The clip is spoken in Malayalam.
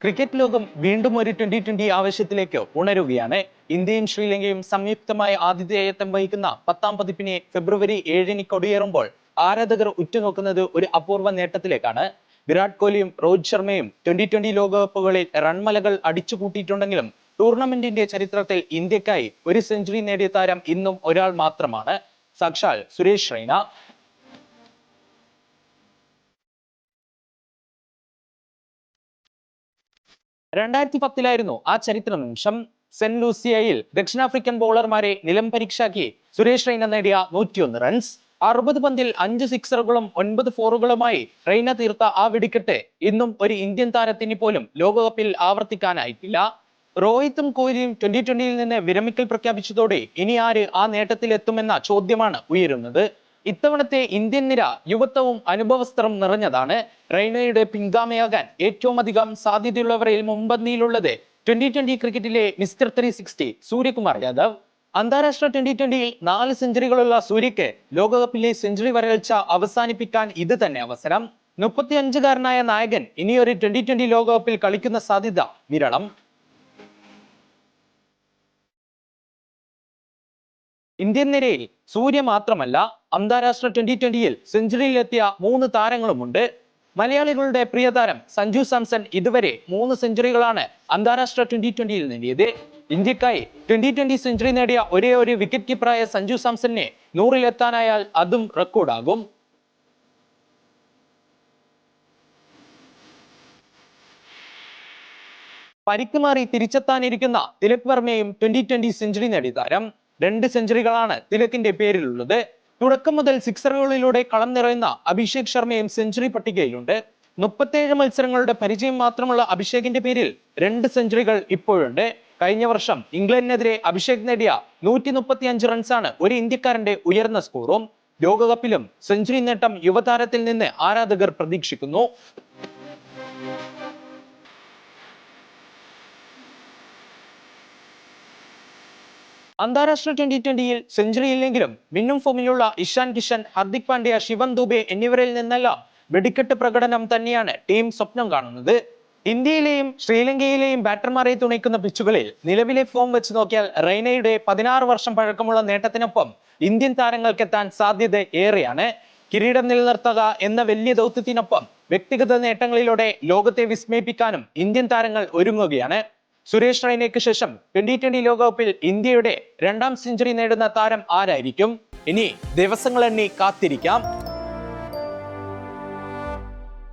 ക്രിക്കറ്റ് ലോകം വീണ്ടും ഒരു 2020 ആവശ്യത്തിലേക്ക് ഉണരുകയാണ്. ഇന്ത്യയും ശ്രീലങ്കയും സംയുക്തമായ ആതിഥേയത്വം വഹിക്കുന്ന 10ാം പതിപ്പിനെ ഫെബ്രുവരി 7-ന് കൊടിയേറുമ്പോൾ ആരാധകർ ഉറ്റുനോക്കുന്നത് ഒരു അപൂർവ നേട്ടത്തിലേക്കാണ്. വിരാട് കോഹ്ലിയും രോഹിത് ശർമ്മയും 2020 ലോകകപ്പുകളിൽ റൺമലകൾ അടിച്ചുകൂട്ടിയിട്ടുണ്ടെങ്കിലും ടൂർണമെന്റിന്റെ ചരിത്രത്തിൽ ഇന്ത്യക്കായി ഒരു സെഞ്ചുറി നേടിയ താരം ഇന്നും ഒരാൾ മാത്രമാണ്, സാക്ഷാൽ സുരേഷ് റെയ്ന. 2010-ലായിരുന്നു ആ ചരിത്ര നിമിഷം. സെന്റ് ലൂസിയയിൽ ദക്ഷിണാഫ്രിക്കൻ ബോളർമാരെ നിലം പരീക്ഷാക്കി സുരേഷ് റെയ്ന നേടിയ 101 റൺസ്. 60 പന്തിൽ 5 സിക്സറുകളും 9 ഫോറുകളുമായി റെയ്ന തീർത്ത ആ വെടിക്കെട്ട് ഇന്നും ഒരു ഇന്ത്യൻ താരത്തിന് പോലും ലോകകപ്പിൽ ആവർത്തിക്കാനായിട്ടില്ല. രോഹിത്തും കോഹ്ലിയും 2020-ൽ നിന്ന് വിരമിക്കൽ പ്രഖ്യാപിച്ചതോടെ ഇനി ആര് ആ നേട്ടത്തിൽ എത്തുമെന്ന ചോദ്യമാണ് ഉയരുന്നത്. ഇത്തവണത്തെ ഇന്ത്യൻ നിര യുവത്വവും അനുഭവസ്ഥരും നിറഞ്ഞതാണ്. റെയ്നയുടെ പിൻഗാമിയാകാൻ ഏറ്റവും അധികം സാധ്യതയുള്ളവരിൽ മുൻപന്തിയിലുള്ളത് 2020 ക്രിക്കറ്റിലെ മിസ്റ്റർ 360 സൂര്യകുമാർ യാദവ്. അന്താരാഷ്ട്ര 2020-ൽ 4 സെഞ്ചുറികളുള്ള സൂര്യക്ക് ലോകകപ്പിലെ സെഞ്ചുറി വരൾച്ച അവസാനിപ്പിക്കാൻ ഇത് തന്നെ അവസരം. 35-കാരനായ നായകൻ ഇനിയൊരു 2020 ലോകകപ്പിൽ കളിക്കുന്ന സാധ്യത വിരളം. ഇന്ത്യൻ നിരയിൽ സൂര്യ മാത്രമല്ല, അന്താരാഷ്ട്ര 2020-ൽ സെഞ്ചുറിയിലെത്തിയ 3 താരങ്ങളുമുണ്ട്. മലയാളികളുടെ പ്രിയ താരം സഞ്ജു സാംസൺ ഇതുവരെ 3 സെഞ്ചുറികളാണ് അന്താരാഷ്ട്ര 2020-ൽ നേടിയത്. ഇന്ത്യക്കായി 2020 സെഞ്ചുറി നേടിയ ഒരേ ഒരു വിക്കറ്റ് കീപ്പറായ സഞ്ജു സാംസണിനെ 100-ലെത്താനായാൽ അതും റെക്കോർഡാകും. പരിക്ക് മാറി തിരിച്ചെത്താനിരിക്കുന്ന തിലക് വർമ്മയും 2020 സെഞ്ചുറി നേടിയ താരം. 2 സെഞ്ചുറികളാണ് തിലകിന്റെ പേരിലുള്ളത്. തുടക്കം മുതൽ സിക്സറുകളിലൂടെ കളം നിറയുന്ന അഭിഷേക് ശർമ്മയും സെഞ്ചുറി പട്ടികയിലുണ്ട്. 37 മത്സരങ്ങളുടെ പരിചയം മാത്രമുള്ള അഭിഷേകിന്റെ പേരിൽ 2 സെഞ്ചുറികൾ ഇപ്പോഴുണ്ട്. കഴിഞ്ഞ വർഷം ഇംഗ്ലണ്ടിനെതിരെ അഭിഷേക് നേടിയ 135 റൺസാണ് ഒരു ഇന്ത്യക്കാരന്റെ ഉയർന്ന സ്കോറും. ലോകകപ്പിലും സെഞ്ചുറി നേട്ടം യുവതാരത്തിൽ നിന്ന് ആരാധകർ പ്രതീക്ഷിക്കുന്നു. അന്താരാഷ്ട്ര 2020-ൽ സെഞ്ചുറി ഇല്ലെങ്കിലും മിന്നും ഫോമിലുള്ള ഇഷാൻ കിഷൻ, ഹർദിക് പാണ്ഡ്യ, ശിവം ദുബെ എന്നിവരിൽ നിന്നെല്ലാം വെടിക്കെട്ട് പ്രകടനം തന്നെയാണ് ടീം സ്വപ്നം കാണുന്നത്. ഇന്ത്യയിലെയും ശ്രീലങ്കയിലെയും ബാറ്റർമാരെ തുണയ്ക്കുന്ന പിച്ചുകളിൽ നിലവിലെ ഫോം വെച്ച് നോക്കിയാൽ റെയ്നയുടെ 16 വർഷം പഴക്കമുള്ള നേട്ടത്തിനൊപ്പം ഇന്ത്യൻ താരങ്ങൾക്കെത്താൻ സാധ്യത ഏറെയാണ്. കിരീടം നിലനിർത്തുക എന്ന വലിയ ദൗത്യത്തിനൊപ്പം വ്യക്തിഗത നേട്ടങ്ങളിലൂടെ ലോകത്തെ വിസ്മയിപ്പിക്കാനും ഇന്ത്യൻ താരങ്ങൾ ഒരുങ്ങുകയാണ്. സുരേഷ് റെയ്നയ്ക്ക് ശേഷം 2020 ലോകകപ്പിൽ ഇന്ത്യയുടെ 2ാം സെഞ്ചുറി നേടുന്ന താരം ആരായിരിക്കും? ഇനി ദിവസങ്ങൾ എണ്ണി കാത്തിരിക്കാം.